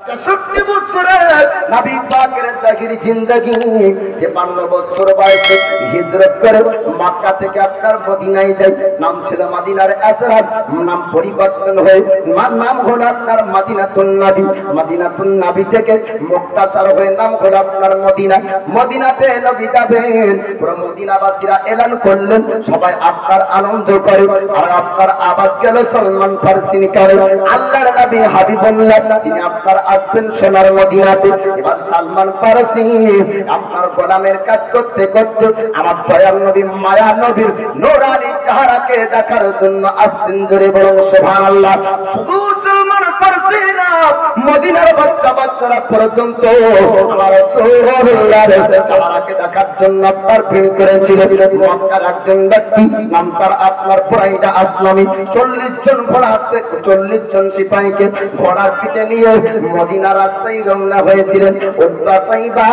৬৩ বছরে নবী পাকের জাহিরি জিন্দেগি ৫৩ বছর বয়সে হিজরত করে মক্কা থেকে আপনার মদিনায় যায়। নাম ছিল মদিনার আসরাত, নাম পরিবর্তন হয়ে নাম হলো আপনার মদিনাতুন নবী। মদিনাতুন নবী থেকে মুক্তাসার হয়ে নাম হলো আপনার মদিনা। মদিনাতে নবী যাবেন, পুরো মদিনাবাসীরা এলান করলেন সবাই আপনার আনন্দ করে। আর আপনার আবাদ গেল সলমান ফারসি করে। আল্লাহর নবী হাবিবুল্লাহ তিনি আপনার আসবেন সোনার মদিনাতে। এবার সালমান ফারসি আপনার গোলামের কাজ করতে করতে আমার দয়াল নবী মায়া নবীর নূরানি চেহারাকে দেখার জন্য আসছেন। জোরে বলুন সুবহানাল্লাহ। শুধু সালমান ফারসি না, মদিনার বাচ্চা বাচ্চারা পর্যন্ত আমার রাসূলুল্লাহর চেহারাকে দেখার জন্য আপনার ভিড় করেছিল। মক্কার একজন ব্যক্তি নাম তার আপনার বুরাইদা আসলামী ৪০ জন ঘোড়াতে ৪০ জন সিপাহীকে ঘোড়ার পিঠে নিয়ে মদিনা রাস্তায় রওনা হয়েছিলেন। উতবা সাইবা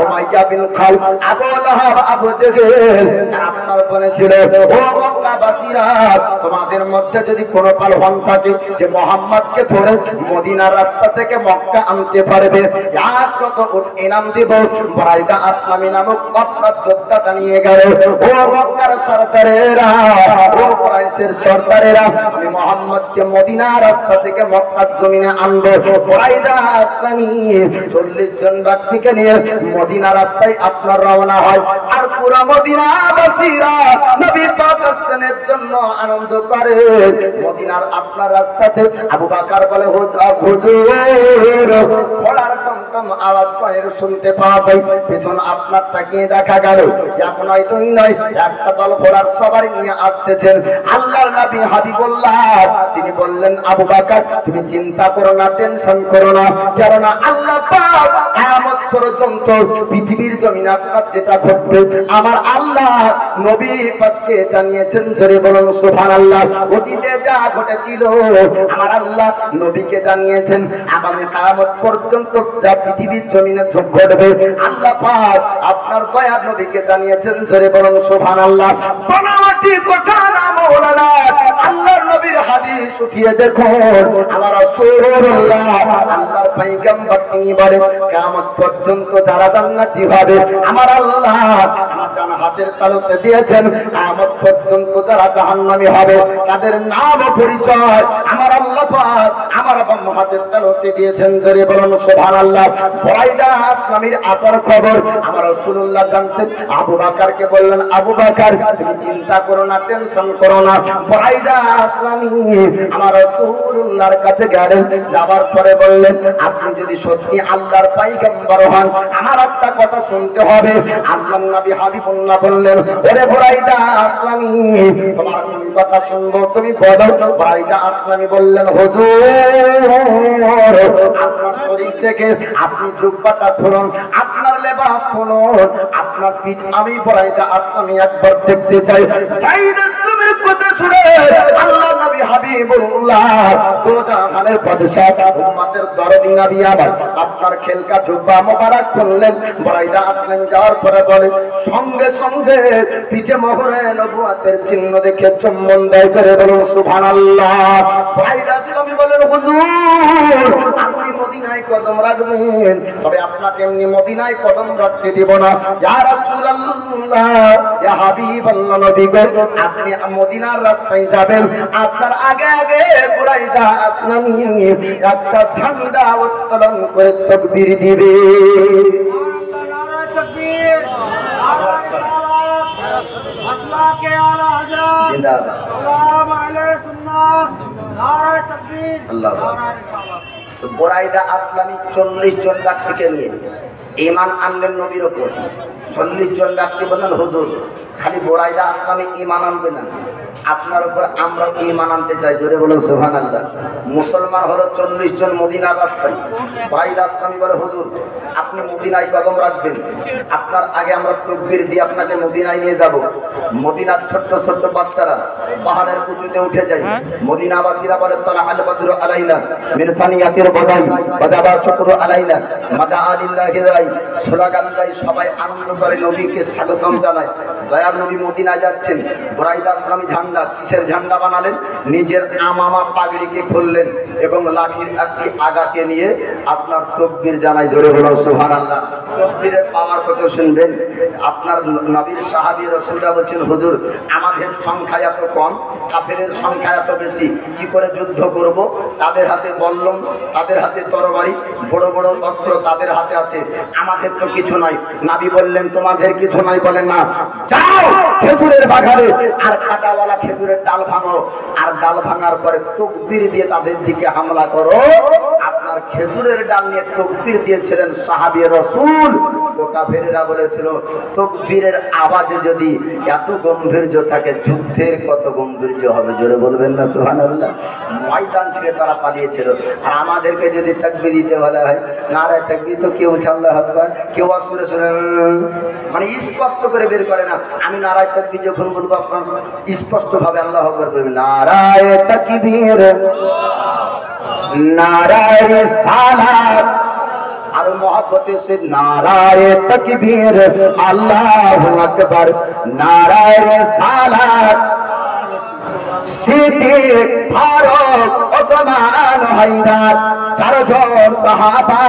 উমাইয়া বিন খালদ আবু লাহাব আবু জেহেল আপনার বলেছিল, ও মক্কাবাসীরা, তোমাদের মধ্যে যদি কোনো পালহন থাকে যে মুহাম্মদকে ধরে মদিনা রাস্তা থেকে মক্কা আনতে পারবে, ১০০ উট ইনাম দেব। বুরাইদা আসলামী নামক আপনার যোদ্ধাটা নিয়ে গেল। ও মক্কার সরদারেরা, ও কুরাইশের সরদারেরা, আমি মুহাম্মদকে মদিনা রাস্তা থেকে মক্কার জমিনে আনবো। বুরাইদা আসলামী ৪০ জন ব্যক্তিকে নিয়ে মদিনা রাস্তায় আপনার রওনা হয়। আর পুরো মদিনাবাসীরা নবী পাক আসনের জন্য আনন্দ করে। মদিনার আপনার রাস্তাতে আবু বকর বলে, হুজুর, ঘোড়ার টমটম আওয়াজ পায়ের শুনতে পাওয়া যায়। পেছন আপনার তাকিয়ে দেখা গেল এক নয় দুই নয়, একটা দল ঘোড়ার সবারই নিয়ে আসতেছেন। আল্লাহর নবী হাবিবুল্লাহ তিনি বললেন, আবু বকর তুমি চিন্তা করো না, টেনশন করো না, কেননা আল্লাহ পাক কিয়ামত পর্যন্ত পৃথিবীর জমিনে আপনার যেটা ঘটবে আমার আল্লাহ নবী পাককে জানিয়েছেন। জোরে বলুন সুবহানাল্লাহ। অতীতে যা ঘটেছিল আমার আল্লাহ নবীকে জানিয়েছেন। আগামী কিয়ামত পর্যন্ত যা পৃথিবীর জমিনে ঘটবে আল্লাহ পাক আপনার দয়ার নবীকে জানিয়েছেন। জোরে বলুন সুবহানাল্লাহ। বানাওয়াটি কথা না মাওলানা, আল্লাহর নবীর হাদিস উঠিয়ে দেখুন। আমার রাসূলুল্লাহ আল্লাহর পয়গম্বর তিনি বলেন, কিয়ামত পর্যন্ত যারা জান্নাতি হবে আমার আল্লাহ আমার ডান হাতের তালুতে দিয়েছেন। কিয়ামত পর্যন্ত যারা জাহান্নামী হবে তাদের নাম ও পরিচয় আমার আল্লাহ পাক আমার বাম হাতের তালুতে দিয়েছেন। জোরে বলুন সুবহানাল্লাহ। বুরাইদা আসলামীর আসার খবর আমার রাসূলুল্লাহ জানতেন। আবু বকরকে বললেন, আবু বকর তুমি চিন্তা করো না, টেনশন করো না। বুরাইদা আসলামী আমার রাসূলুল্লাহর কাছে গেলেন। যাবার পরে বললেন, আপনি যদি সত্যি আল্লাহর পয়গম্বর হন আমার একটা কথা শুনতে হবে। আল্লাহর নবী হাবিবুল্লাহ বললেন, ওরে বুরাইদা আসলামী তোমার কোন কথা শুনবো তুমি বলো। বুরাইদা আসলামী বললেন, হুজুর আপনার শরীর থেকে আপনি জুব্বাটা খুলুন, আপনার লেবাস খুলুন, আপনার পিঠ আমি বুরাইদা আসলামী একবার দেখতে চাই। বুরাইদা আসলামীর কথা শুনে আল্লাহ নবী হাবিবুল্লাহ দো জাহানের বাদশা উম্মতের দরদি নবী আমার আপনার খেলকা জুব্বা মোবারক খুললেন। বুরাইদা আসলামী যাওয়ার পরে বলে, সঙ্গে সঙ্গে পিঠে মোহরে নবুয়তের চিহ্ন দেখে চুম্বন দেয়। জোরে বলুন সুবহানাল্লাহ। বুরাইদা আসলামী বলেন, হুজুর আপনি মদিনায় কদম রাখবেন, তবে আপনাকে এমনি মদিনায় কদম রাখতে দেব না। ইয়া রাসূলুল্লাহ, ইয়া হাবিবাল্লাহ, নবী গো আপনি মদিনার রাস্তায় যাবেন, আপনার আগে আগে বুরাইদা আসলামী একটা ঝান্ডা উত্তোলন করে তাকবীর দিবে। নারায়ে তাকবীর, নারায়ে রিসালাত, আসলাকে আলা হযরত জিন্দাবাদ, উলামা আহলে সুন্নাত, নারায়ে তাকবীর, নারায়ে রিসালাত। তো বুরাইদা আসলামী ৪০ জন ব্যক্তিকে নিয়ে ঈমান আনলেন নবীর উপর। ৪০ জন ব্যক্তি বললেন, হুজুর খালি বুরাইদা আসলামী ঈমান আনবে না, আপনার উপর আমরা ঈমান আনতে চাই। জোরে বলুন সুবহানাল্লাহ। মুসলমান হলো ৪০ জন মদিনার রাস্তায়। বুরাইদা আসলামী বলে, হুজুর আপনি মদিনায় কদম রাখবেন, আপনার আগে আমরা তাকবীর দিয়ে আপনাকে মদিনায় নিয়ে যাব। মদিনার ছোট্ট ছোট্ট বাচ্চারা পাহাড়ের উঁচুতে উঠে যায়। মদিনাবাসীরা বলে, তালা আল বদরু আলাইনা মিন সানিয়াতির বদাই বাজাবা শুকরু আলাইনা মাদা আলিল্লাহি রাই স্লোগান দেয়, সবাই আনন্দ করে, নবীকে স্বাগতম জানায়। দয়ার নবী মদিনায় যাচ্ছেন, বুরাইদা আসলামী ঝান্ডা ঝান্ডা। কিসের ঝান্ডা বানালেন? নিজের আমামা পাগড়িকে খুললেন এবং লাঠির একটি আগাকে নিয়ে আপনার তকবীর জানাই, জোরে বলো সুবহানাল্লাহ। তকবীরের পাওয়ার কত শুনবেন। আপনার নবীর সাহাবী রাসূলরা বলছেন, হুজুর আমাদের সংখ্যা এত কম, কাফেরের সংখ্যা এত বেশি, কি করে যুদ্ধ করব? তাদের হাতে বল্লম, তাদের হাতে তরবারি, বড় বড় অস্ত্র তাদের হাতে আছে, আমাদের তো কিছু নাই। নবী বললেন, তোমাদের কিছু নাই? বলেন না, যাও খেজুরের বাগানে আর কাঁটাওয়ালা খেজুরের ডাল ভাঙো, আর ডাল ভাঙার পরে তকবীর দিয়ে তাদের দিকে হামলা করো। আপনার খেজুরের ডাল নিয়ে তকবীর দিয়েছিলেন সাহাবী রাসূল। তো কাফেরেরা বলেছিল, তকবীরের আওয়াজে যদি এত গম্ভীর্য থাকে, যুদ্ধের কত গম্ভীর্য হবে, জোরে বলবেন না সুবহানাল্লাহ। ময়দান ছেড়ে তারা পালিয়েছিল। আর আমাদেরকে যদি তাকবীর দিতে বলা হয়, নারায়ে তাকবীর, তো কেউ আল্লাহু আকবার, কেউ আসরে শুনে, মানে স্পষ্ট করে বের করে না। আমি নারায়ে তাকবীর যখন বলবো, আপনার স্পষ্ট ভাবে আল্লাহু আকবার বলবেন, নারায়ে তাকবীর, নারায়ে রিসালাত, আর মোহাব্বতে সে নারায়ে তাকবীর, আল্লাহু আকবার, নারায়ে রিসালাত। সিদ্দিক, ফারুক, ওসমান, হায়দার, চারজন সাহাবা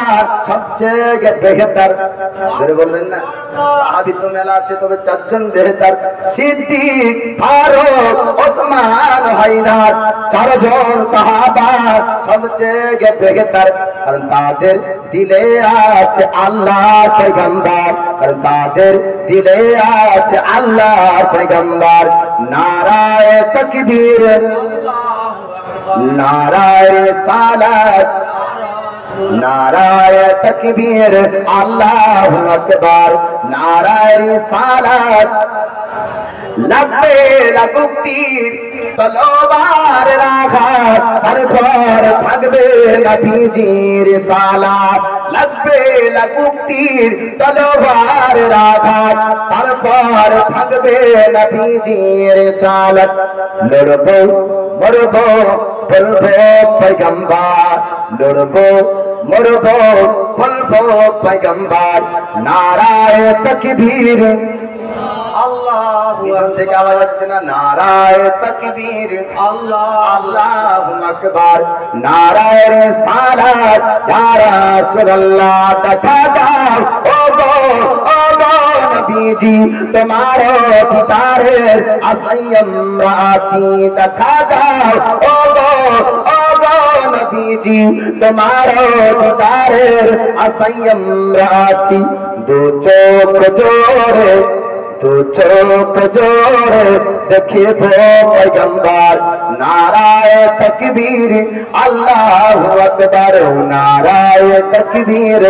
সবচেয়ে বেহতর। বলবেন না, সাহাবী তো মেলা আছে, তবে চারজন বেহতর। সিদ্দিক, ফারুক, ওসমান, হায়দার, চারজন সাহাবা সবচেয়ে বেহতর। কারণ তাদের দিলে আছে আল্লাহর পয়গম্বর, কারণ তাদের দিলে আছে আল্লাহর পয়গম্বর। নারায়ে তাকবীর, নারায়ে রিসালাত, নারায়ে তাকবীর, আল্লাহু আকবার, নারায়ে রিসালাত। লাগবে লাগুক তীর, তলোয়ার আঘাত, তারপর থাকবে নবীজির রিসালাত। লাগবে লাগুক তীর, তলোয়ার আঘাত, তারপর থাকবে নবীজির রিসালাত। লড়বো মরবো বলবো পয়গম্বর, লড়বো মরবো বলবো পয়গম্বর। নারায়ে তাকবীর, আল্লাহু থেকে আওয়াজ হচ্ছে না, নারায়ে তাকবীর, আল্লাহু আকবার, নারায়ে রিসালাত। ইয়া রাসূলুল্লাহ, দেখা দাও ও গো নবীজি, তোমার দিদারের আশায় আমরা আছি। দেখা দাও ও গো নবীজি, তোমার দিদারের আশায় আমরা আছি। দু চোখ জোরে, দু চোখ জোরে দেখিব পয়গম্বর। নারায়ে তাকবীর, আল্লাহু আকবার, নারায়ে তাকবীর,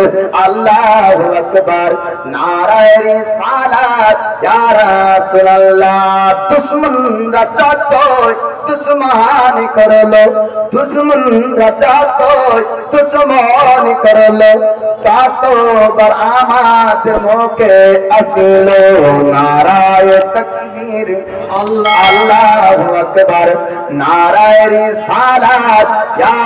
আল্লাহু আকবার, নারায়ে রিসালাত। ইয়া রাসূলুল্লাহ, দুশমনরা যতই দুশমনি করলো, দুশমনরা যতই দুশমনি করলো, ততবার আমাদের মুখে আসিল নারায়ে তাকবীর, আল্লাহু আকবার, নারায়ে রিসালাত। ইয়া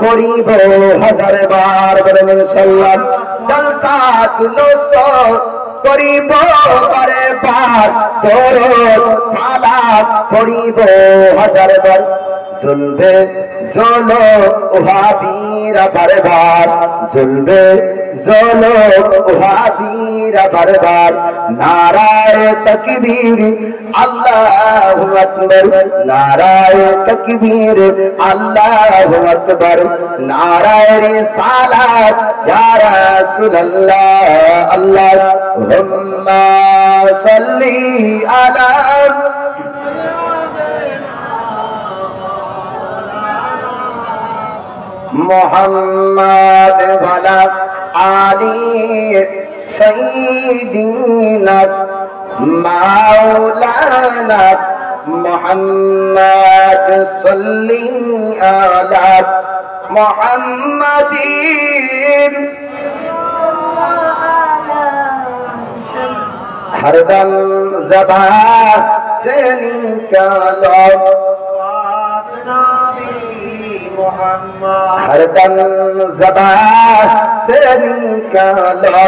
করিব হাজার বার, বলেন ইনশাআল্লাহ। জলসা তুলসো করিব বারে বার, দরুদ সালাত পড়িব হাজার বার। জ্বলবে জ্বলো ওহাবীরা বারে বার, জ্বলবে জ্বলো ওহাবীরা বারে বার। নারায়ে তাকবীর, আল্লাহু আকবার, নারায়ে তাকবীর, আল্লাহু আকবার, নারায়ে রিসালাত। ইয়া রাসূলুল্লাহ, আল্লাহুম্মা সাল্লি আলা মুহাম্মাদ ওয়ালা আলি সাইয়্যিদিনা মাওলানা মুহাম্মাদ, সাল্লি আলা মুহাম্মাদিন। हरदम ज़बान से निकालो हरदम ज़बान से निकालो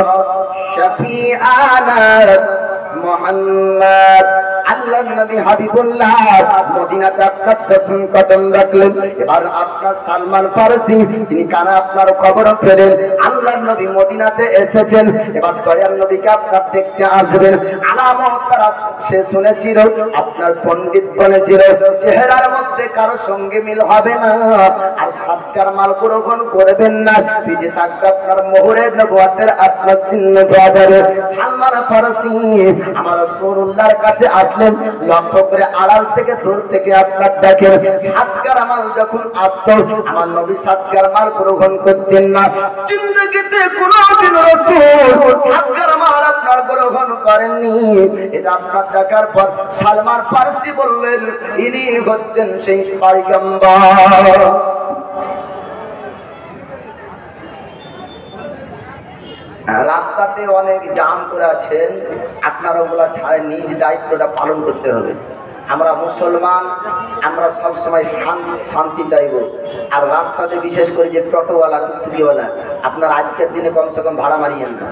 शफीआना मोहम्मद। আল্লাহ নবী হাবিবুল্লাহ মদিনাতে আপনার যখন কদম রাখলেন, এবার আপনার সালমান ফারসি তিনি কানে আপনার খবর পেলেন আল্লাহ নবী মদিনাতে এসেছেন। এবার দয়াল নবীকে আপনার দেখতে আসবেন। আলামত তারা সে শুনেছিল, আপনার পণ্ডিত বলেছিল চেহারার মধ্যে কারো সঙ্গে মিল হবে না, আর সাতকার মাল গ্রহণ করবেন না, পিঠে থাকবে আপনার মোহরের নবুয়তের আপনার চিহ্ন দেওয়া যাবে। সালমান ফারসি আমার রাসূলুল্লাহর কাছে আসলেন, লক্ষ্য করে আড়াল থেকে দূর থেকে আপনার দেখেন সাতকার মাল যখন আসতো, আমার নবী সাতকার মাল গ্রহণ করতেন না। জিন্দেগিতে কোনদিন রাসূল সাতকার মাল আপনার গ্রহণ করেননি। এটা আপনার দেখার পর সালমান ফারসি বললেন ইনি হচ্ছেন সেই পয়গম্বর। রাস্তাতে অনেক জাম করে আছেন, আপনারা ওগুলা ছাড়ে নিজ দায়িত্বটা পালন করতে হবে। আমরা মুসলমান, আমরা সবসময় শান্তি চাইব। আর রাস্তাতে বিশেষ করে যে টোটোওয়ালা টুকটুকিওয়ালা, আপনারা আজকের দিনে কমসে কম ভাড়া মারিয়েন না,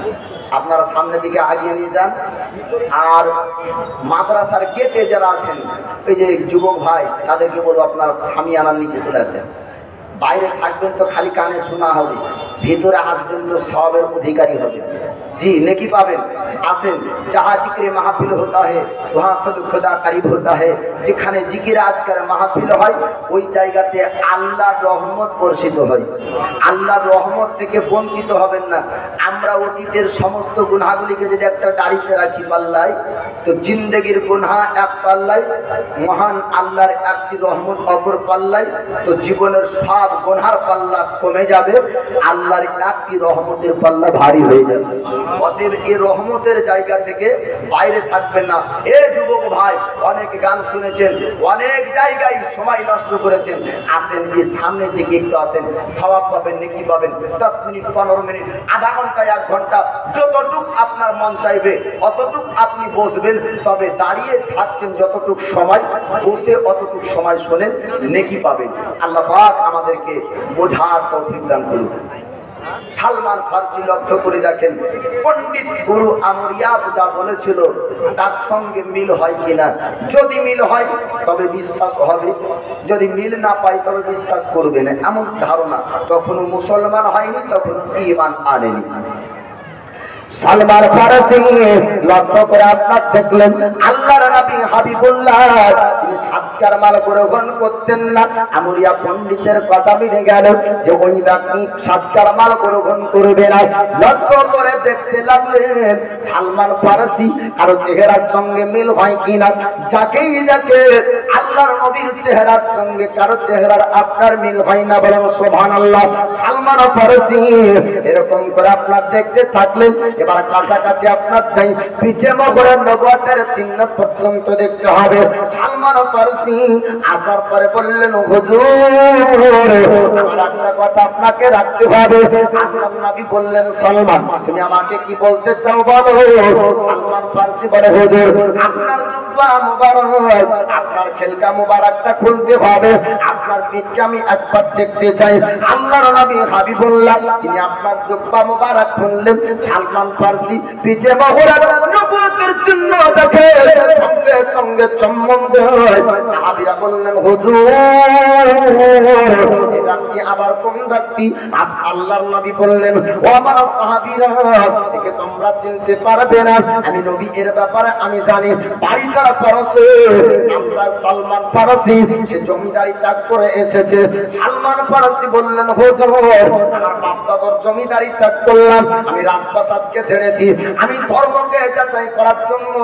আপনারা সামনের দিকে আগিয়ে নিয়ে যান। আর মাদ্রাসার গেটে যারা আছেন ওই যে যুবক ভাই, তাদেরকে বলবো আপনারা সামিয়ানার নিচে চলে আসেন। বাইরে থাকবেন তো খালি কানে শোনা হবে, ভিতরে আসবেন তো সবের অধিকারী হবে, জি নেকি পাবেন। আসেন, जहाँ जिक्र महफिल होता है वहाँ खुद खुदा करीब होता है। যেখানে জিকির আজকার মাহফিল হয় ওই জায়গাতে আল্লাহর রহমত বর্ষিত হয়। আল্লাহর রহমত থেকে বঞ্চিত হবেন না। আমরা অতীতের সমস্ত গুনাহগুলিকে যদি একটা ডাড়িতে রাখি পাল্লায়, তো জিন্দেগির গুনাহ এক পাল্লায়, মহান আল্লাহর একটি রহমত অপর পাল্লায়, তো জীবনের সব গুনার পাল্লা কমে যাবে, আল্লাহর একটি রহমতের পাল্লা ভারী হয়ে যাবে। অতএব এই রহমতের জায়গা থেকে বাইরে থাকবেন না। এ যুবক ভাই, অনেক গান শুনেছেন, অনেক জায়গায় সময় নষ্ট করেছেন, আসেন এই সামনের দিকে একটু আসেন, সওয়াব পাবেন, নেকি পাবেন। 10 মিনিট, 15 মিনিট, আধা ঘন্টা, 1 ঘন্টা, যতটুক আপনার মন চাইবে অতটুক আপনি বসবেন। তবে দাঁড়িয়ে থাকছেন যতটুক সময়, বসে অতটুক সময় শোনেন, নেকি পাবেন। আল্লাহ পাক আমাদেরকে বোঝার তৌফিক দান করুন। সালমান ফারসি লক্ষ্য করে দেখেন পণ্ডিত গুরু আমরিয়াব যা বলেছিল তার সঙ্গে মিল হয় কিনা। যদি মিল হয় তবে বিশ্বাস হবে, যদি মিল না পাই তবে বিশ্বাস করবে না, এমন ধারণা। তখনও মুসলমান হয়নি, তখনও ঈমান আনেনি। সালমান ফারসি লক্ষ্য করে আপনার দেখলেন আল্লাহর নবী হাবিবুল্লাহ তিনি সাতকার মাল গ্রহণ করতেন না। আমরিয়া পণ্ডিতের কথা মিলে গেল যে ওই ব্যক্তি সাতকার মাল গ্রহণ করবে না। লক্ষ্য করে দেখতে লাগলেন সালমান ফারসি কারো চেহারার সঙ্গে মিল হয় কিনা। যাকেই দেখে আল্লাহর নবীর চেহারার সঙ্গে কারো চেহারার আপনার মিল হয় না, বলেন সুবহানাল্লাহ। সালমান ফারসি এরকম করে আপনার দেখতে থাকলেন। এবার কাছাকাছি আপনার চাই, পিঠে মোহরের নবুয়তের চিহ্ন পর্যন্ত দেখতে হবে। সালমান ফারসি আসার পরে বললেন হুজুর আমার একটা কথা আপনাকে রাখতে হবে। আল্লাহর নবী বললেন সালমান তুমি আমাকে কি বলতে চাও বলো। সালমান ফারসি বলে হুজুর আপনার জুব্বা মুবারক, আপনার খেলকা মুবারকটা খুলতে হবে, আপনার পিঠকে আমি একবার দেখতে চাই। আল্লাহর নবী হাবিবুল্লাহ তিনি আপনার জুব্বা মুবারক খুললেন। সালমান ফারসি পিঠে মোহরের নবুয়তের চিহ্ন দেখে সঙ্গে সঙ্গে চমক দেয়। সাহাবীরা বললেন হুজুর এটা কি আবার কোন ব্যক্তি? আল্লাহর নবী বললেন ও আমার সাহাবীরা একে তোমরা চিনতে পারবে না, আমি নবী এর ব্যাপারে আমি জানি। বাড়ি তার ফারসি, নামটা সালমান ফারসি, সে জমিদারি ত্যাগ করে এসেছে। সালমান ফারসি বললেন হুজুর আমার বাপ দাদার জমিদারি ত্যাগ করলাম, আমি রাজপ্রাসাদকে ছেড়েছি, আমি ধর্মকে যাচাই করার জন্য,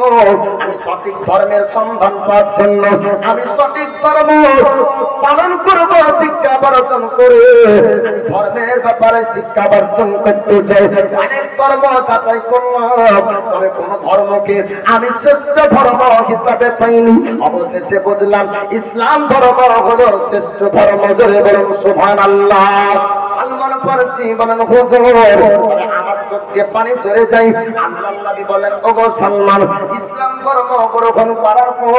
আমি সঠিক ধর্মের সন্ধান পাওয়ার জন্য, আমি সঠিক ধর্ম পালন করব, শিক্ষা বর্জন করে আমি ধর্মের ব্যাপারে শিক্ষা বর্জন করতে চাই। অনেক ধর্ম যাচাই করলাম, তবে কোন ধর্মকে আমি শ্রেষ্ঠ ধর্ম হিসাবে পাইনি। অবশেষে বুঝলাম ইসলাম ধর্ম হলো শ্রেষ্ঠ ধর্ম। জোরে বলুন সুবহানাল্লাহ। সালমান ফারসি বলেন হুজুর আমার চোখ দিয়ে পানি ঝরে যায়। আল্লাহর নবী বলেন ওগো সালমান, ইসলাম ধর্ম গ্রহণ করার পর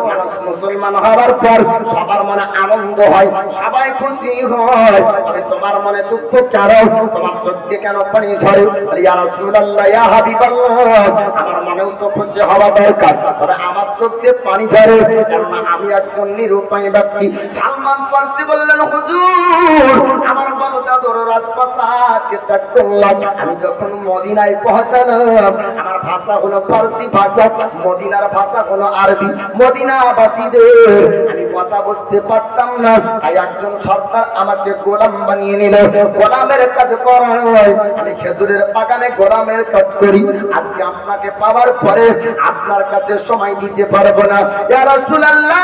মানুষ মুসলমান হওয়ার পর সবার মনে আনন্দ হয়, সবাই খুশি হয়, তবে তোমার মনে দুঃখ কেন? তোমার চোখ দিয়ে কেন পানি ঝরে? ইয়া রাসূলুল্লাহ, ইয়া হাবিবাল্লাহ, আমার মনেও তো খুশি হওয়া দরকার, তবে আমার চোখ দিয়ে পানি ঝরে কারণ আমি একজন নিরুপায় ব্যক্তি। সালমান ফারসি বললেন হুজুর আমার বাগদাদের রাজপ্রাসাদকে ত্যাগ করলাম, আমি যখন মদিনায় পৌঁছালাম আমার ভাষা হলো ফারসি ভাষা, মদিনার ভাষা হলো আরবি, মদিনাবাসীদের আমি কথা বুঝতে পারতাম না, তাই একজন সর্দার আমাকে গোলাম বানিয়ে নিল, গোলামের কাজ করায় আমি খেজুরের বাগানে গোলামের কাজ করি। আজকে আপনাকে পাওয়ার পরে আপনার কাছে সময় দিতে পারবো না। ইয়া রাসূলুল্লাহ,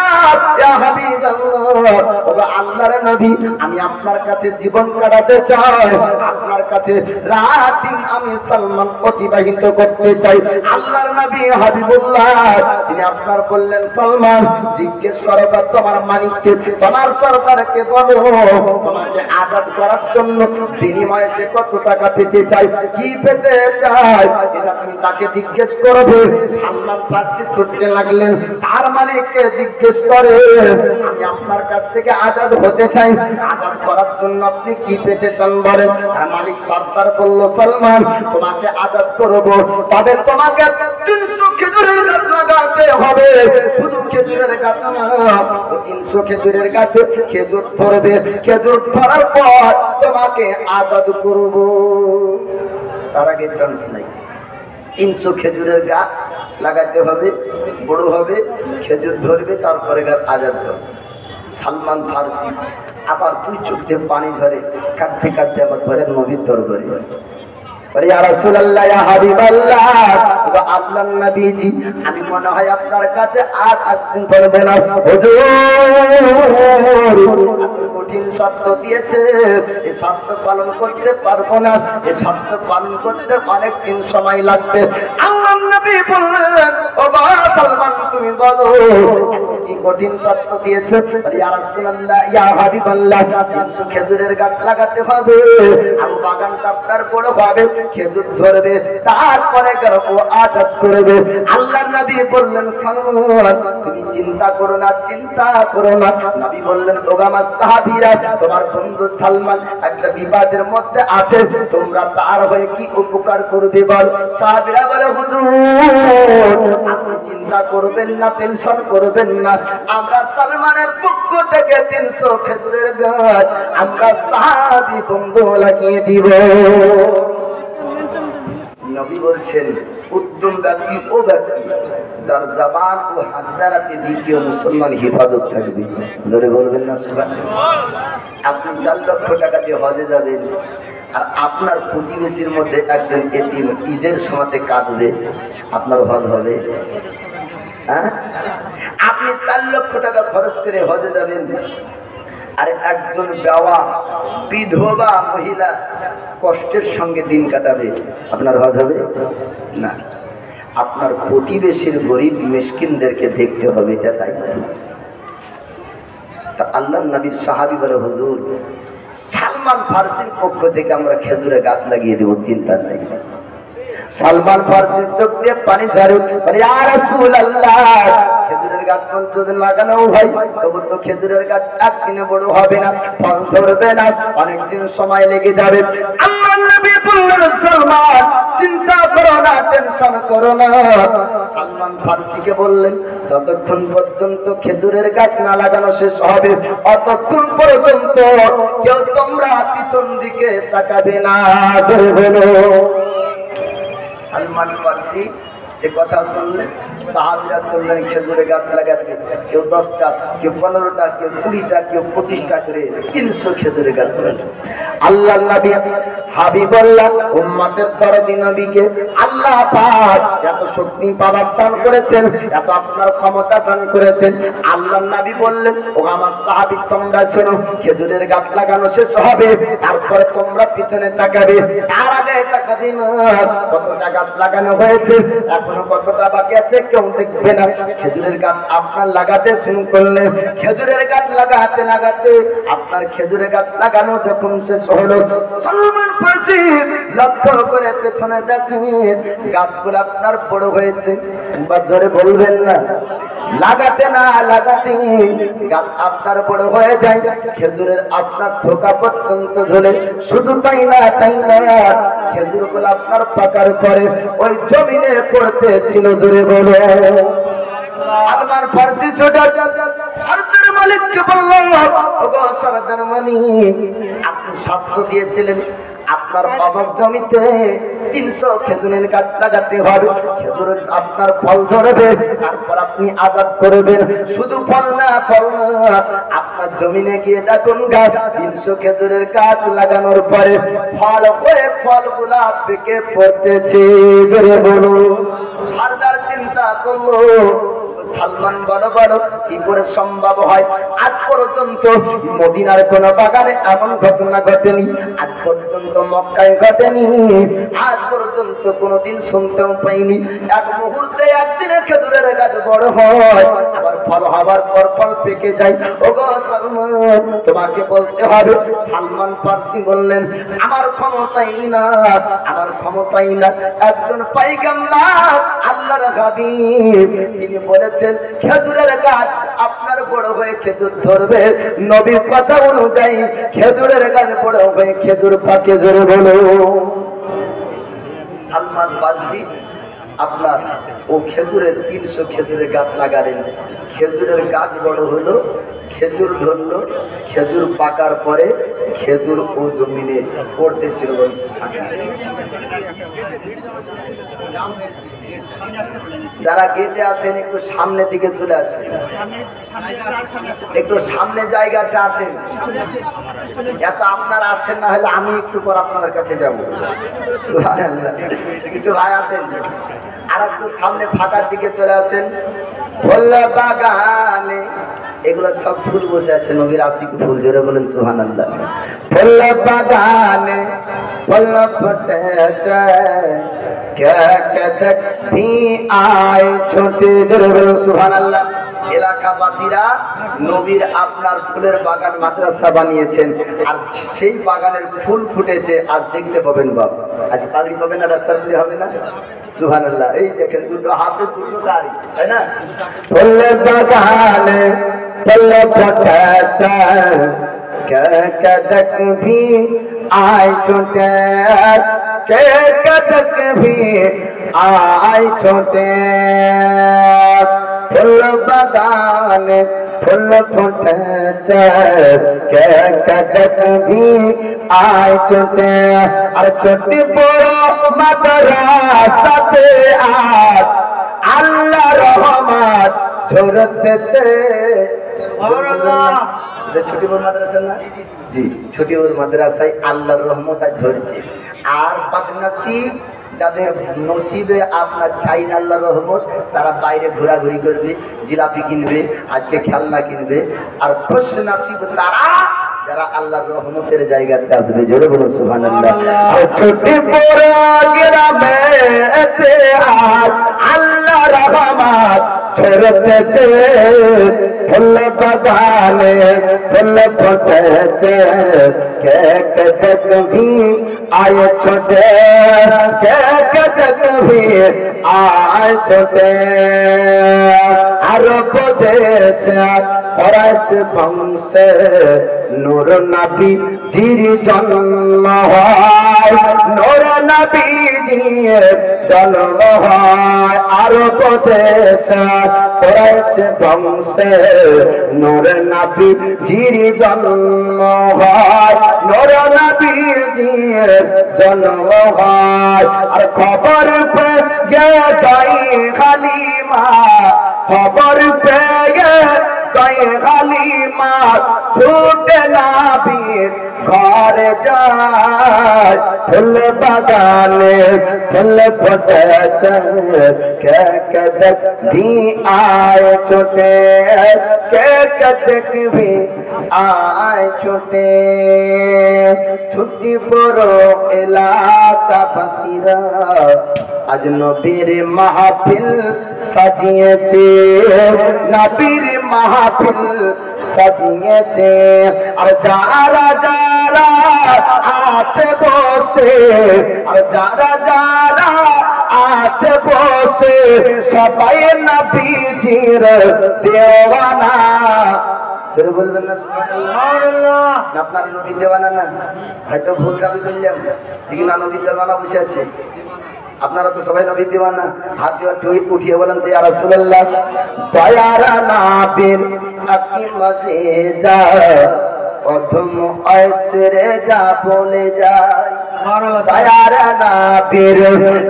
ইয়া হাবিবাল্লাহ, ওগো আল্লাহর নবী, আমি আপনার কাছে জীবন কাটাতে চাই, আপনার কাছে রাত দিন আমি সালমান অতিবাহিত করতে চাই। আল্লাহর নবী হাবিবুল্লাহ তিনি আপনার বললেন সালমান জিজ্ঞেস করো তোমার মালিককে, তোমার সরকারকে বলো তোমাকে আজাদ করার জন্য বিনিময়ে সে কত টাকা পেতে চাই, কি পেতে চাই, এটা তুমি তাকে জিজ্ঞেস করবে। সালমান ফারসি ছুটতে লাগলেন, তার মালিককে জিজ্ঞেস করে আমি আপনার কাছ থেকে আজাদ হতে চাই, আজাদ করার জন্য আপনি কি পেতে চান বলেন। আর মালিক সর্দার বলল সালমান তোমাকে আজাদ করব, তবে তোমাকে 300 খেজুরের গাছ লাগাতে হবে, শুধু খেজুরের গাছ না 300 খেজুরের গাছে খেজুর ধরবে, খেজুর ধরার পর তোমাকে আজাদ করব। তার আগে চান্স নাই, 300 খেজুরের গাছ লাগাতে হবে, বড় হবে, খেজুর ধরবে, তারপরে গাছ আজাদ করবে। সালমান ফারসি আবার 2 চোখ দিয়ে পানি ঝরে, কাঁদতে কাঁদতে আবার ঘরের নবীর দরবারে ইয়া রাসূলুল্লাহ, ইয়া হাবিবাল্লাহ, ওগো আল্লাহর নবীজি আমি মনে হয় আপনার কাছে আর আসতে পারবো না হুজুর, কঠিন শর্ত দিয়েছে, এই শর্ত পালন করতে পারবো না, এই শর্ত পালন করতে অনেক দিন সময় লাগবে। আল্লাহর নবী বললেন ওগো সালমান তুমি বলো কি কঠিন শর্ত দিয়েছে? ইয়া রাসূলুল্লাহ, ইয়া হাবিবাল্লাহ, 300 খেজুরের গাছ লাগাতে হবে, আর বাগানটা আপনার বড় হবে, খেজুর ধরবে, তারপরে গর্ভ আজাদ করবে। আল্লাহর নবী বললেন সালমান তুমি চিন্তা করো না, চিন্তা করো না। নবী বললেন ওগো আমার সাহাবীরা তোমার বন্ধু সালমান একটা বিবাদের মধ্যে আছে, তোমরা তার হয়ে কি উপকার করবে বল। সাহাবীরা বলে হুজুর আপনি চিন্তা করবেন না, টেনশন করবেন না, আমরা সালমানের পক্ষ থেকে 300 খেজুরের গাছ আমরা সাহাবী বন্ধু লাগিয়ে দিব। নবী বলছেন উত্তম ব্যক্তি ও ব্যক্তি যার জবান ও হাত দ্বারাতে দ্বিতীয় মুসলমান হেফাজত থাকবে। জোরে বলবেন না সুবহানাল্লাহ। আপনি 4 লক্ষ টাকা দিয়ে হজে যাবেন আর আপনার প্রতিবেশীর মধ্যে একজন এতিম ঈদের সময়তে কাঁদবে, আপনার হজ হবে? হ্যাঁ, আপনি 4 লক্ষ টাকা খরচ করে হজে যাবেন আর একজন বেওয়া বিধবা মহিলা কষ্টের সঙ্গে দিন কাটাবে, আপনার হজ হবে না। আপনার প্রতিবেশীর গরিব মিসকিনদেরকে দেখতে হবে, এটা তাই। তা আল্লাহর নবীর সাহাবী বলে হুজুর সালমান ফারসির পক্ষ থেকে আমরা খেজুরে গাছ লাগিয়ে দেব, চিন্তা নাই। সালমান ফারসির চোখ দিয়ে পানি ঝরে, বলে ইয়া রাসূলুল্লাহ খেজুরের গাছ যদি লাগানো হয় তবু তো খেজুরের গাছ একদিনে বড় হবে না, ফল ধরবে না, অনেকদিন সময় লেগে যাবে। আল্লাহর নবী বললেন সালমান চিন্তা করো না, টেনশন করো না। সালমান ফারসিকে বললেন যতক্ষণ পর্যন্ত খেজুরের গাছ না লাগানো শেষ হবে অতক্ষণ পর্যন্ত কেউ তোমরা পিছন দিকে তাকাবে না। বলো সালমান ফারসি সে কথা শুনলেন, সাহাবীরা চললেন খেজুরে গাছ লাগাতে, কেউ 10টা, কেউ 15টা, কেউ 20টা, কেউ 25টা করে 300 খেজুরে গাছ লাগালেন। আল্লাহর নবী হাবিবুল্লাহ উম্মতের দরদি নবীকে আল্লাহ পাক এত শক্তি পাওয়ার দান করেছেন, এত আপনার ক্ষমতা দান করেছেন। আল্লাহর নবী বললেন ও আমার সাহাবী তোমরা শোনো, খেজুরের গাছ লাগানো শেষ হবে তারপরে তোমরা পিছনে তাকাবে, তার আগে তাকাবে না। কতটা গাছ লাগানো হয়েছে, এখনো কতটা বাকি আছে কেউ দেখবে না। খেজুরের গাছ আপনার লাগাতে শুরু করলে, খেজুরের গাছ লাগাতে লাগাতে আপনার খেজুরের গাছ লাগানো যখন শেষ হলো। সালমান ফার্সি লক্ষ্য করে পেছনে দেখেন গাছগুলো আপনার বড় হয়েছে, বা জোরে বলবেন না, লাগাতে না লাগাতে গাছ আপনার বড় হয়ে যায়, খেজুরের আপনার থোকা পর্যন্ত ঝোলে। শুধু তাই না খেজুরগুলো আপনার পাকার পরে ওই জমিনে পড়তে ছিল, জোরে বলে। সালমান ফার্সি ছোট সরদার মালিককে বলল, ওগো সরদার মালিক, আপনি শর্ত দিয়েছিলেন আপনার বাবার জমিতে 300 খেজুরের গাছ লাগাতে হবে, খেজুর আপনার ফল ধরবে, তারপর আপনি আবাদ করবেন। শুধু ফল না, আপনার জমিনে গিয়ে দেখুন গাছ 300 খেজুরের গাছ লাগানোর পরে ফল হয়ে ফলগুলা পেকে পড়তেছে, জোরে বলুন। সরদার চিন্তা করলো, সালমান বড় বড় কি করে সম্ভব হয়? আজ পর্যন্ত মদিনার কোন বাগানে এমন ঘটনা ঘটেনি, আজ পর্যন্ত মক্কায় ঘটেনি, আজ পর্যন্ত কোনদিন শুনতেও পাইনি। এক মুহূর্তে একদিনে খেজুরের গাছ বড় হয়, আবার ফল হবার পর ফল পেকে যায়। ওগো সালমান, তোমাকে বলতে হবে। সালমান ফার্সি বললেন, আমার ক্ষমতাই না, আমার ক্ষমতাই না। একজন পয়গম্বর আল্লাহর হাবিব তিনি বলেছেন খেজুরের গাছ আপনার বড় হয়ে খেজুর ধরবে, নবীর কথা অনুযায়ী খেজুরের গাছ বড় হয়ে খেজুর পাকে, জোরে বলো। সালমান ফার্সি আপনার ও খেজুরের 300 খেজুরের গাছ লাগালেন, খেজুরের গাছ বড় হলো, খেজুর ধরলো, খেজুর পাকার পরে খেজুর ও জমিনে পড়তেছিল। যারা গেটে আছেন একটু সামনের দিকে চলে আসেন, একটু সামনে জায়গা আছেন, এত আপনারা আছেন না হলে আমি একটু পর আপনার কাছে যাবো। কিছু ভাই আছেন, আর একটু সামনে ফাঁকার দিকে চলে আসেন। বাগানে এগুলো সব ফুল বসে আছে, নবীর আশিক ফুল, জোরে বলেন সুবহানাল্লাহ। ফুল বাগানে ফুল ফুটেছে, क्या कदक भी आए छोटे, জোরে বলেন সুবহানাল্লাহ। এলাকাবাসীরা নবীর আপনার ফুলের বাগান মাদ্রাসা বানিয়েছেন, আর সেই বাগানের ফুল ফুটেছে, আর দেখতে পাবেন বাবা, আজ পাগড়ি পাবেন না, রাস্তা দিয়ে হবে না। সুবহানাল্লাহ। এই দেখেন দুটো হাতে দুটো দাড়ি, তাই না? ফুলের বাগানে ফুল ফুটেছে, क्या कदक भी आए छोटे, क्या कदक भी आए छोटे, फूल बागान फूल फुटेছে, क्या कदक भी आए छोटे, और छोटी बड़ মাদ্রাসাতে আজ আল্লাহ রহমত ঝরতেছে। সুবহানাল্লাহ। ছোটি বড় মাদ্রাসা না? জি, ছোটি বড় মাদ্রাসায় আল্লাহর রহমত আজ ঝরছে। আর বদনসিব যাদের নসিবে আপনার চাই না আল্লাহর রহমত, তারা বাইরে ঘোরাঘুরি করবে, জিলাপি কিনবে, আজকে খেলনা কিনবে। আর খুশ নসিব তারা যারা আল্লাহর রহমতের জায়গাতে আসবে, জোরে বলুন সুবহানাল্লাহ। ছোটি বড় গ্রামে এতে আজ আল্লাহর রহমত ঝরতেছে, ফুল বাগানে ফুল ফুটেছে, কে কদক भी आए छोटे, কে কদক भी आए छोटे, আরব দেশে ফরাস বংশে নূর নবী জির জন্ম হয়, নূর নবী জির জন্ম হয়, আরব দেশে ফরাস বংশে নূর নবী জির জন্ম হয়, নূর নবী জির জন্ম হয়। আর খবর পেয়ে গাই হালিমা, খবর পেয়ে গাই হালিমা ছুটে নবীর ঘরে যায়, ফুল বাগানে ফুল ফুটেছে, কে কদক भी आए छोटे, কে কদক भी आए छोटे। ছুটি বড় এলাকাবাসীরা আজ নবীর মাহফিল সাজিয়েছে, নবীর মাহফিল সাজিয়েছে। আর যারা যারা বসে আর যারা যারা আছে বসে সবাই নবীজির দেওয়ানা। ছেড়ে বলবেন না সুবহানাল্লাহ। আপনার নবী দেওয়ানা না? হয়তো ভুল কাজ করলাম, ঠিক না? নবী দেওয়ানা বসে আছে। আপনারা তো সবাই নবী দিওয়ানা। হাত দিয়ে উঠিয়ে বলেন তো ইয়া রাসূলুল্লাহ, দয়ার নবীর আকি মাঝে যা অধম আসরে যা বলে যায়, দয়ার নবীর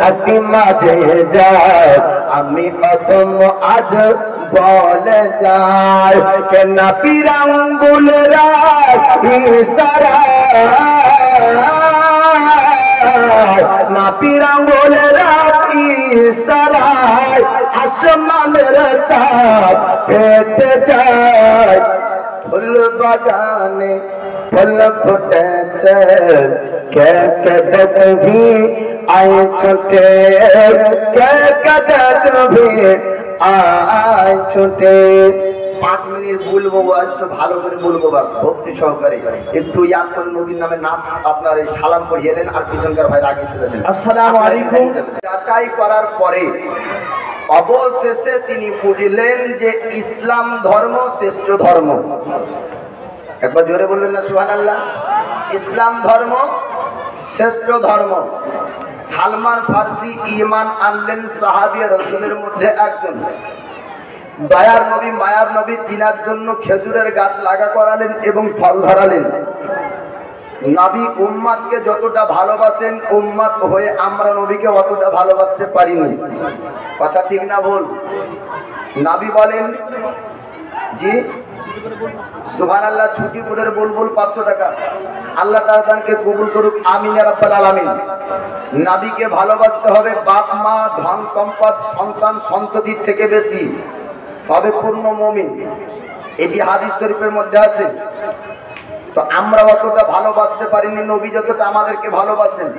আকি মাঝে যা আমি অধম আজ বলে যায় কে নবীর আঙ্গুল রাখি সারা নাপির আঙ্গুলের ইশারায় আসমানের চাঁদ ফেটে যায়। ফুল বাগানে ফুল ফুটেছে কে কে দেখবি আয় ছুটে, কে কে দেখবি আয় ছুটে। 5 মিনিট বলবো, আজ তো ভালো করে বলবো বা ভক্তি সহকারে। একটু ইয়াদ করে নবীর নামে নাম আপনার এই সালাম পড়িয়ে দেন আর পিছনকার ভাই আগে চলেছেন। আসসালামু আলাইকুম। যাচাই করার পরে অবশেষে তিনি বুঝলেন যে ইসলাম ধর্ম শ্রেষ্ঠ ধর্ম। একবার জোরে বলবেন না সুবহানাল্লাহ। ইসলাম ধর্ম শ্রেষ্ঠ ধর্ম। সালমান ফারসি ঈমান আনলেন সাহাবী রাসূলের মধ্যে একজন। দয়ার নবী মায়ার নবী তিনার জন্য খেজুরের গাছ লাগা করালেন এবং ফল ধরালেন। নবী উম্মতকে যতটা ভালোবাসেন, উম্মত হয়ে আমরা নবীকে অতটা ভালোবাসতে পারিনি। কথা ঠিক না ভুল? নবী বলেন জি সুবহানাল্লাহ। ছুটিপুরের বুলবুল 500 টাকা। আল্লাহ তাআলাকে কবুল করুক, আমিন ইয়া রাব্বাল আলামিন। নবীকে ভালোবাসতে হবে বাপ মা ধন সম্পদ সন্তান সন্ততির থেকে বেশি, তবে পূর্ণ মুমিন। এটি হাদিস শরীফের মধ্যে আছে। তো আমরা অতটা ভালোবাসতে পারিনি নবী যতটা আমাদেরকে ভালোবাসেন।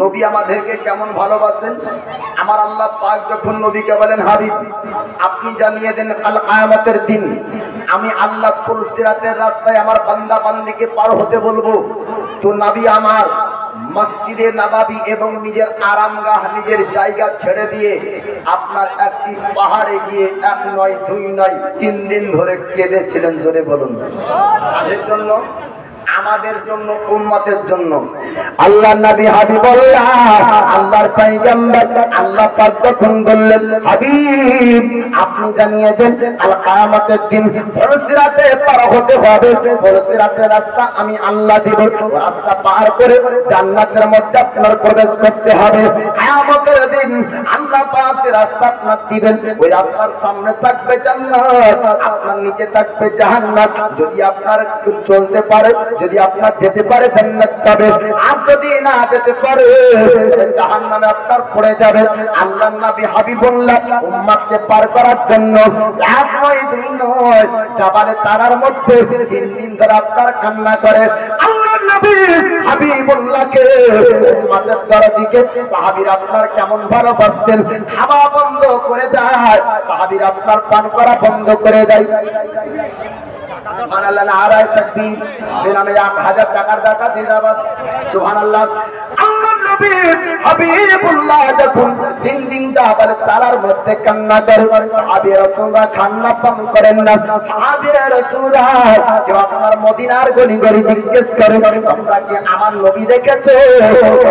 নবী আমাদেরকে কেমন ভালোবাসেন? আমার আল্লাহ পাক যখন নবীকে বলেন হাবিব আপনি জানিয়ে দেন কাল কিয়ামতের দিন আমি আল্লাহ পুল সিরাতের রাস্তায় আমার বান্দা বান্দিকে পার হতে বলবো, তো নবী আমার মসজিদে নববী এবং নিজের আরামগাহ নিজের জায়গা ছেড়ে দিয়ে আপনার একটি পাহাড়ে গিয়ে 1 নয় 2 নয় 3 দিন ধরে কেঁদেছিলেন। জোরে বলুন। তাদের জন্য, আমাদের জন্য, উম্মতের জন্য। আল্লাহ নবী হাবিবুল্লাহ আল্লাহর পয়গম্বর আল্লাহ পাক যখন বললেন হাবিব আপনি জানিয়ে দেন কাল কিয়ামতের দিন সিরাতে পার হতে হবে। সিরাতের রাস্তা আমি আল্লাহ দিব, রাস্তা পার করে জান্নাতের মধ্যে আপনার প্রবেশ করতে হবে। কিয়ামতের দিন আল্লাহ পাক রাস্তা আপনার দিবেন, ওই রাস্তার সামনে থাকবে জান্নাত, আপনার নিচে থাকবে জাহান্নাম। যদি আপনার চলতে পারে, যদি আপনার যেতে পারে জান্নাত পাবে, আর যদি না যেতে পারে জাহান্নামে আপনার পড়ে যাবে। আল্লাহর নবী হাবিবুল্লাহ উম্মতকে পার করার জন্য 1 নয় 2 নয় জাবালে তারার মধ্যে 3 দিন ধরে আপনার কান্না করে। আল্লাহর নবী হাবিবুল্লাহকে উম্মতের দরদিকে সাহাবীরা আপনার কেমন ভালোবাসতেন। খাওয়া বন্ধ করে দেয়, সাহাবীরা আপনার পান করা বন্ধ করে দেয়। সুবহানাল্লাহ, নারায়ে তাকবীর। বেনামে 1000 টাকার দাতা জিন্দাবাদ। সুবহানাল্লাহ। আল্লাহর নবী হাবিবুল্লাহ যখন 3 দিন জাবাল তালার মধ্যে কান্না করে, সাহাবী রাসূলরা খান্না পান করেন না। সাহাবী রাসূলরা কেউ আপনার মদিনার গলি গলি জিজ্ঞেস করে তোমরা কি আমার নবী দেখেছো?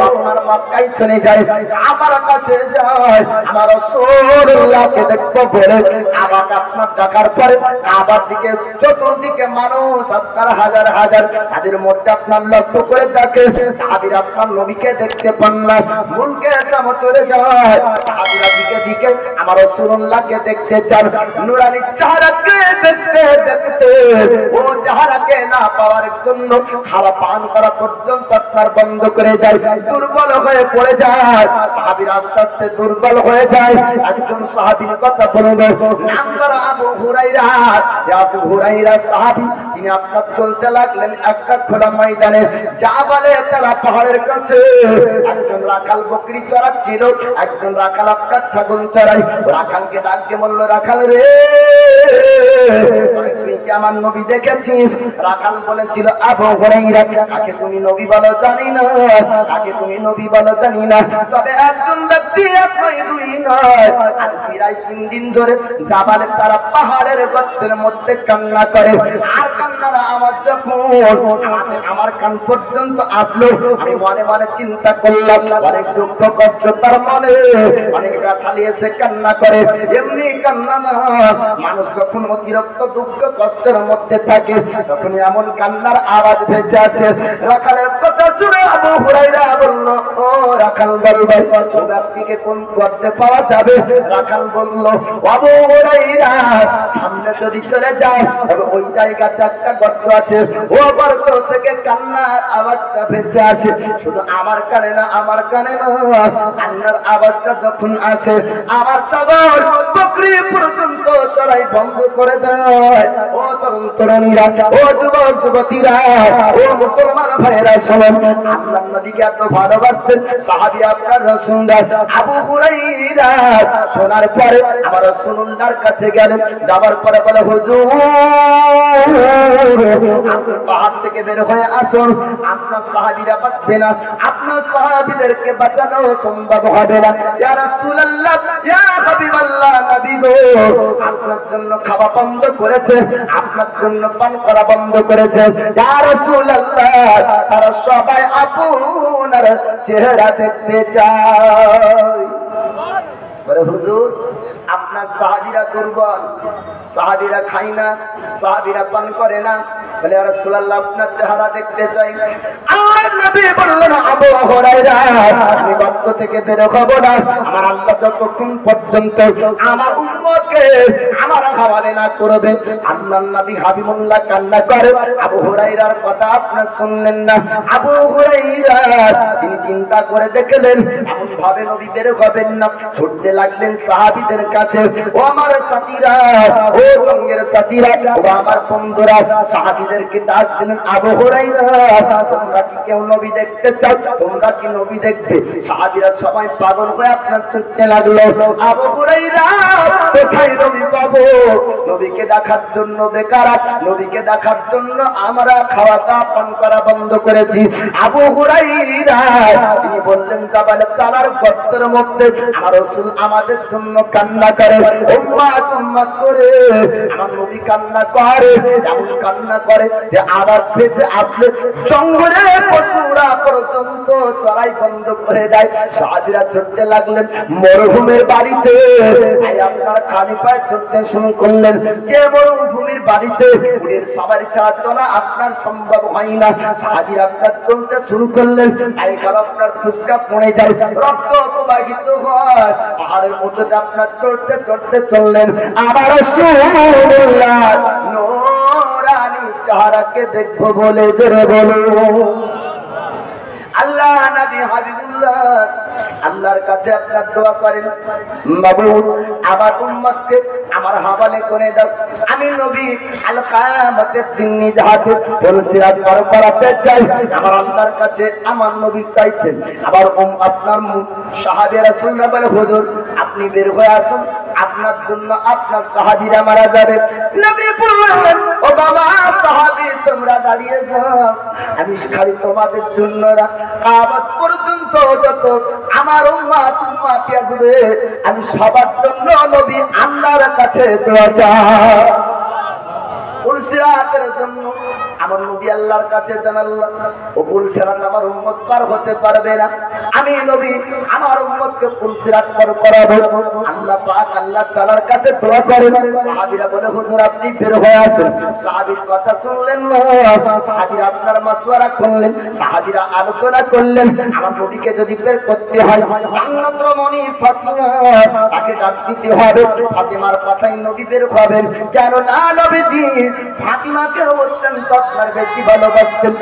আপনার মক্কায় চলে যায়, আমার কাছে যায়, আমার রাসূলুল্লাহকে দেখতে বলে আবার আপনার দেখার পরে আবার দিকে চতুর্দিকে মানুষ আপনার হাজার হাজার, তাদের মধ্যে আপনার লক্ষ্য করে দেখে সাহাবীরা আপনার নবীকে দেখতে পান না। মুলকে এসাম চলে যায়, সাহাবীরা দিকে দিকে আমার রাসূলুল্লাহকে দেখতে চান। নূরানী চেহারাকে দেখতে দেখতে ও চেহারাকে না পাওয়ার জন্য খাওয়া পান করা পর্যন্ত আপনার বন্ধ করে যায়, দুর্বল হয়ে পড়ে যায়। সাহাবীরা আস্তে আস্তে দুর্বল হয়ে যায়। একজন সাহাবীর কথা বলবো, নাম তার আবু হুরায়রা। আবু হুরায়রা সাহাবী, তিনি আপনার চলতে লাগলেন একটা খোলা ময়দানে, জাবালে তালা পাহাড়ের কাছে। একজন রাখাল বকরি চড়াচ্ছিল, একজন রাখাল আপনার ছাগল চড়াই। রাখালকে ডাক দিয়ে বলল, রাখাল রে তুই কি আমার নবী দেখেছিস? রাখাল বলেছিল, আবু হুরায়রা কাকে তুমি নবী বলো জানি না, কাকে তুমি নবী বলো জানি না, তবে একজন ব্যক্তি এক নয় দুই নয়, আজ প্রায় 3 দিন ধরে জাবালের তারা পাহাড়ের গর্তের মধ্যে কান্না করে। আর কান্নার আওয়াজ যখন আমার কান পর্যন্ত আসলো, আমি মনে মনে চিন্তা করলাম, অনেক দুঃখ কষ্ট তার মনে, অনেক গাথালি এসে কান্না করে। এমনি কান্না না, মানুষ যখন অতিরিক্ত দুঃখ কষ্টের মধ্যে থাকে তখন এমন কান্নার আওয়াজ ভেসে আছে। রাখালের কথা শুনে আবু হুরায়রা বলল, ও রাখাল বলবে ও ব্যক্তিকে কোন গর্তে পাওয়া যাবে? রাখাল বলল, আবু হুরায়রা সামনে যদি চলে যায় তবে ওই জায়গাতে একটা গর্ত আছে, ও গর্ত থেকে কান্নার আওয়াজটা ভেসে আসে। শুধু আমার কানে না, আমার কানে না, কান্নার আওয়াজটা যখন আসে আমার ছাগল বকরি পর্যন্ত চড়াই বন্ধ করে দেয়। ও তরুণ তরুণীরা, ও যুবক যুবতীরা, ও মুসলমান ভাইয়েরা শুনুন, আল্লাহর নবীকে এত ভালোবাসতেন সাহাবী আপনার রাসূলুল্লাহ আবু হুরায়রা। শোনার পরে আমার রাসূলুল্লাহর কাছে গেলেন, যাবার পরে বলে, হুজুর আপনি পাহাড় থেকে বের হয়ে আসুন, আপনার সাহাবীরা বাঁচবে না, আপনার সাহাবীদেরকে বাঁচানো সম্ভব হবে না। ইয়া রাসূলুল্লাহ, ইয়া হাবিবাল্লাহ, নবী গো আপনার জন্য খাওয়া বন্ধ করেছে, আপনার জন্য পান করা বন্ধ করেছে। ইয়া রাসূলুল্লাহ, তারা সবাই আপনার চেহারা দেখতে চায়। বলে, হুজুর আপনার সাহাবীরা দুর্বল, সাহাবীরা খায় না, সাহাবীরা পান করে না। বলে, ইয়া রাসূলুল্লাহ আপনার চেহারা দেখতে চাই। আর নবী বললেন, আবু হুরায়রা আমি গর্ত থেকে বের হব না, আমার আল্লাহ যতক্ষণ পর্যন্ত আমার উম্মতকে আমার হাওয়ালে না করবে। আল্লাহর নবী হাবিবুল্লাহ কান্না করে। আবু হুরায়রার কথা আপনার শুনলেন না। আবু হুরায়রা তিনি চিন্তা করে দেখলেন এমন ভাবে নবী বের হবেন না, ছুটতে লাগলেন সাহাবীদের কাছে। ও আমার সাথীরা, ও সঙ্গের সাথীরা, ও আমার বন্ধুরা, সাহাবীদেরকে ডাক দিলেন, আবু হুরায়রা তোমরা কি কেউ নবী দেখতে চাও? তোমরা কি নবী দেখবে? সাহাবীরা সবাই পাগল হয়ে আপনার ছুটতে লাগলো। আবু হুরায়রা কোথায় নবী পাবো? নবীকে দেখার জন্য বেকার, নবীকে দেখার জন্য আমরা খাওয়া দাওয়া পান করা বন্ধ করেছি। আবু হুরায়রা তিনি বললেন, জাবালে তালার গর্তের মধ্যে আমার রাসূল আমাদের জন্য কান্না করে, উম্মাত উম্মাত করে আমার নবী কান্না করে, এমন কান্না করে যে আবার ভেসে আসলে জঙ্গলের পশুরা পর্যন্ত চড়াই বন্ধ করে দেয়। সাহাবীরা ছুটতে লাগলেন মরুভূমির বাড়িতে। আপনার খালি পায়ে ছুটতে শুরু করলেন, যে মরুভূমির বাড়িতে উটের সবারই ছাড়া চলা আপনার সম্ভব হয় না। সাহাবীরা আপনার চলতে শুরু করলেন, একবার আপনার ফুসকা পড়ে যায়, রক্ত প্রবাহিত হয়। পাহাড়ের উঁচুতে আপনার চড়তে চড়তে চললেন। আমার রাসূলুল্লাহ নূরানী চেহারাকে দেখবো বলে জোরে বলো আল্লাহ নবী হাবিবুল্লাহ আল্লাহর কাছে আপনার দোয়া করেন, মাবুদ আমার উম্মতকে আমার হাওয়ালে করে দাও। আমি নবী আল কিয়ামতের দিন নিজ হাতে ফেরেশতাদের পার করাতে চাই। আমার আল্লাহর কাছে আমার নবী চাইছেন। আবার আপনার সাহাবী রাসূলরা বলে, হুজুর আপনি বের হয়ে আসুন, আপনার জন্য আপনার সাহাবীরা মারা যাবে। নবী বললেন, ও বাবা সাহাবী তোমরা দাঁড়িয়ে যাও, আমি খালি তোমাদের জন্য কিয়ামত পর্যন্ত যত আমার উম্মত আসবে আমি সবার জন্য নবী আল্লাহর কাছে দোয়া চাই। পুলসিরাতের জন্য আমার নবী আল্লাহর কাছে জানাল্লাহ, ও পুলসিরাত আমার উম্মত পার হতে পারবে না, আমি নবী আমার উম্মতকে পুলসিরাত পার করাবো। আল্লাহ পাক আল্লাহ তাআলার কাছে দোয়া করেন। সাহাবীরা বলে, হুজুর আপনি বের হয়ে আসেন। সাহাবীর কথা শুনলেন না, সাহাবীরা আপনার মাশওয়ারা করলেন, সাহাবীরা আলোচনা করলেন, আমার নবীকে যদি বের করতে হয় জান্নাতের মনি ফাতিমা তাকে ডাক দিতে হবে। ফাতিমার কথাই নবী বের হবেন, কেন না নবীজি ফাতিমাকে অত্যন্ত আপনার বেশি ভালোবাসতেন।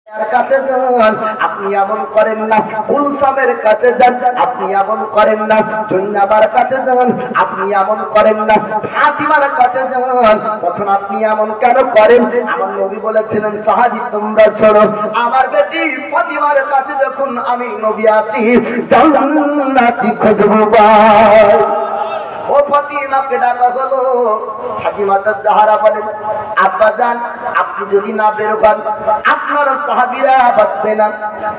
কাছে যান, আপনি এমন করেন না। গুলশামের কাছে যান, আপনি এমন করেন না। জৈনাবার কাছে যান, আপনি এমন করেন না। ফাতিমার কাছে যান, তখন আপনি এমন কেন করেন? আমার নবী বলেছিলেন, সাহাবী তোমরা শোনো, আমার বেটি ফাতিমার কাছে যখন আমি নবী আসি, জান্নাতি খুশবু পাই। ও ফাতিমাকে ডাকা হলো। ফাতিমা জাহরা বলেন, আব্বা জান, আপনি যদি না বের হন আপনার সাহাবীরা বাঁচবে না।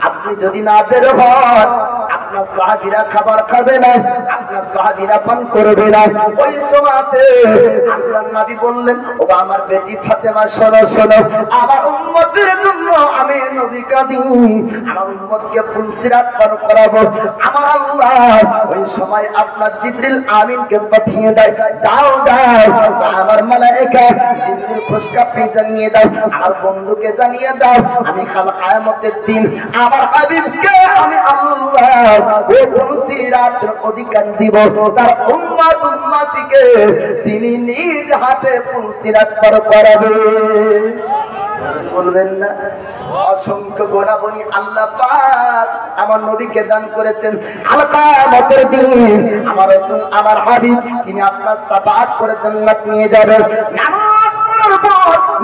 আপনি যদি না বের হন আপনার সাহাবীরা খাবার খাবে না, আপনার সাহাবীরা পান করবে না। ওই সময়তে আল্লাহর নবী বললেন, ও আমার বেটি ফাতেমা শোনো শোনো, আমার উম্মতের জন্য আমি নবী কাঁদি, আমার উম্মতকে ফুলসিরাত পান করাবো। আমার আল্লাহ ওই সময় আপনার জিবরিল আমিনকে পাঠিয়ে দেয়, যাও যাও আমার মালায়েকা জিবরিল খুশখবরি জানিয়ে দাও, আমার বন্ধুকে জানিয়ে দাও, আমি কাল কিয়ামতের দিন আমার হাবিবকে আমি আল্লাহ ওই ফুলসিরাতের অধিকার দিব। তার উম্মত উম্মতিকে তিনি নিজ হাতে ফুলসিরাত পার করাবে। বলবেন না? অসংখ্য গোনাবনি আল্লাহ পাক আমার নবীকে দান করেছেন। কাল কিয়ামতের দিন আমার রাসূল আমার হাবিব তিনি আপনার শাফাআত করে জান্নাত নিয়ে যাবেন।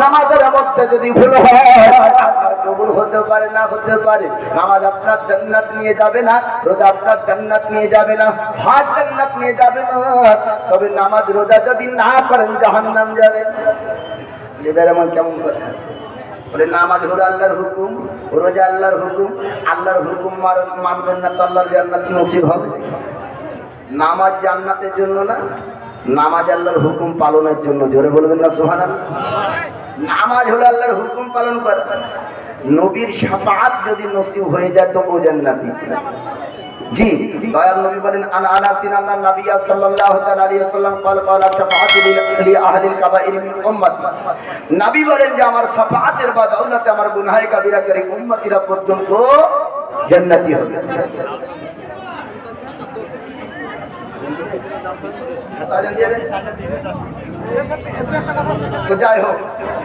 নামাজের মধ্যে যদি ভুল হয় আপনার কবুল হতে পারে না হতে পারে। নামাজ আপনার জান্নাত নিয়ে যাবে না, রোজা আপনার জান্নাত নিয়ে যাবে না, হজ জান্নাত নিয়ে যাবে না। তবে নামাজ রোজা যদি না করেন জাহান্নাম যাবেন। এবার এমন কেমন কথা? বলে নামাজ হলো আল্লাহর হুকুম, রোজা আল্লাহর হুকুম, আল্লাহর হুকুম মানবেন না তো আল্লাহর জান্নাত নসিব হবে? নামাজ জান্নাতের জন্য না, নামাজ আল্লাহর হুকুম পালনের জন্য। জোরে বলবেন না সুবহানাল্লাহ? নামাজ হলো আল্লাহর হুকুম পালন করা। নবীর শাফাআত যদি নসিব হয়ে যায় তো ও জান্নাতি। জি, দয়াল নবী বলেন, আনা আনাসিন আন্না নবী সাল্লাল্লাহু তাআলা আলাইহি ওয়াসাল্লাম ক্বালা শাফাআতু লি আহলিল কাবাইর মিন উম্মতি। নবী বলেন যে আমার শাফাআতের বদৌলতে আমার গুনাহে কাবীরা করে উম্মতিরা পর্যন্ত জান্নাতি হবে। তো যাই হোক,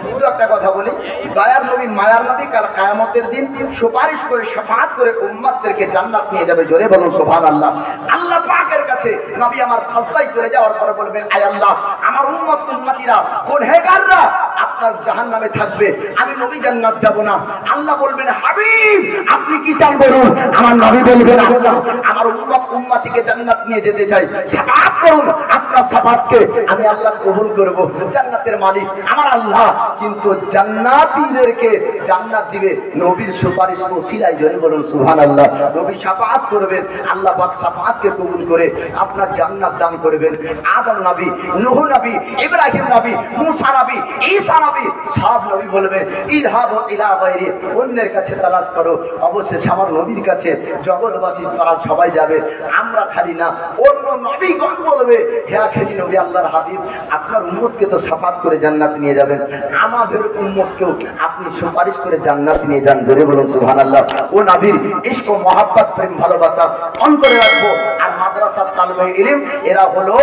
শুধু একটা কথা বলি, দয়ার নবী মায়ার নবী কাল কিয়ামতের দিন সুপারিশ করে শাফাআত করে উম্মতদেরকে জান্নাত নিয়ে যাবে। জোরে বলুন সুবহানাল্লাহ। আল্লাহ পাকের কাছে নবী আমার সাজদায় চলে যাওয়ার পরে বলবেন, আয় আল্লাহ, আমার উম্মত উম্মতিরা গুনাহগাররা আপনার জাহান্নামে থাকবে, আমি নবী জান্নাত যাব না। আল্লাহ বলবেন, হাবিব আপনি কি চান বলুন। আমার নবী বলবেন, আল্লাহ আমার উম্মত উম্মতিকে জান্নাত নিয়ে যেতে চাই, শাফাআত করুন। আপনার শাফাআতকে আমি আল্লাহ কবুল করব। জান্নাতের মালিক আমার আল্লাহ, কিন্তু জান্নাতীদেরকে জান্নাত দিবে নবীর সুপারিশ ওসিলায়। জোরে বলুন সুবহানাল্লাহ। নবী শাফাআত করবেন, আল্লাহ পাক শাফাআতকে কবুল করে আপনার জান্নাত দান করবেন। আদম নবী, নূহ নবী, ইব্রাহিম নবী, মুসা নবী, ঈসা নবী সব নবী বলবেন, ইযহাবু ইলা গায়রি, অন্যের কাছে তালাশ করো। অবশেষে আমার নবীর কাছে জগৎবাসী তারা সবাই যাবে, আমরা খালি না। অন্য নবীগণ বলবে, হে আখেরি নবী আল্লাহর হাবিব, আপনার উম্মতকে তো শাফাআত করে জান্নাত নিয়ে যাবেন, আমাদের উম্মতকেও আপনি সুপারিশ করে জান্নাত নিয়ে যান। জোরে বলুন সুবহানাল্লাহ। ও নবীর ইশক ও মহব্বত, প্রেম ভালোবাসা অন্তরে রাখবো। আর মাদ্রাসা তালিবে ইলম এরা হলো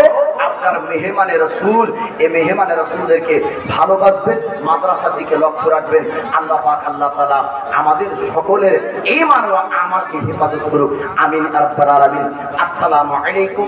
আপনার মেহমানে রাসূল। এই মেহমানে রাসূলদেরকে ভালোবাসবেন, মাদ্রাসার দিকে লক্ষ্য রাখবেন। আল্লাহ পাক আল্লাহ তাআলা আমাদের সকলের ঈমান ও আমালকে হেফাজত করুক। আমিন আর রাব্বাল আলামিন। আসসালামু আলাইকুম।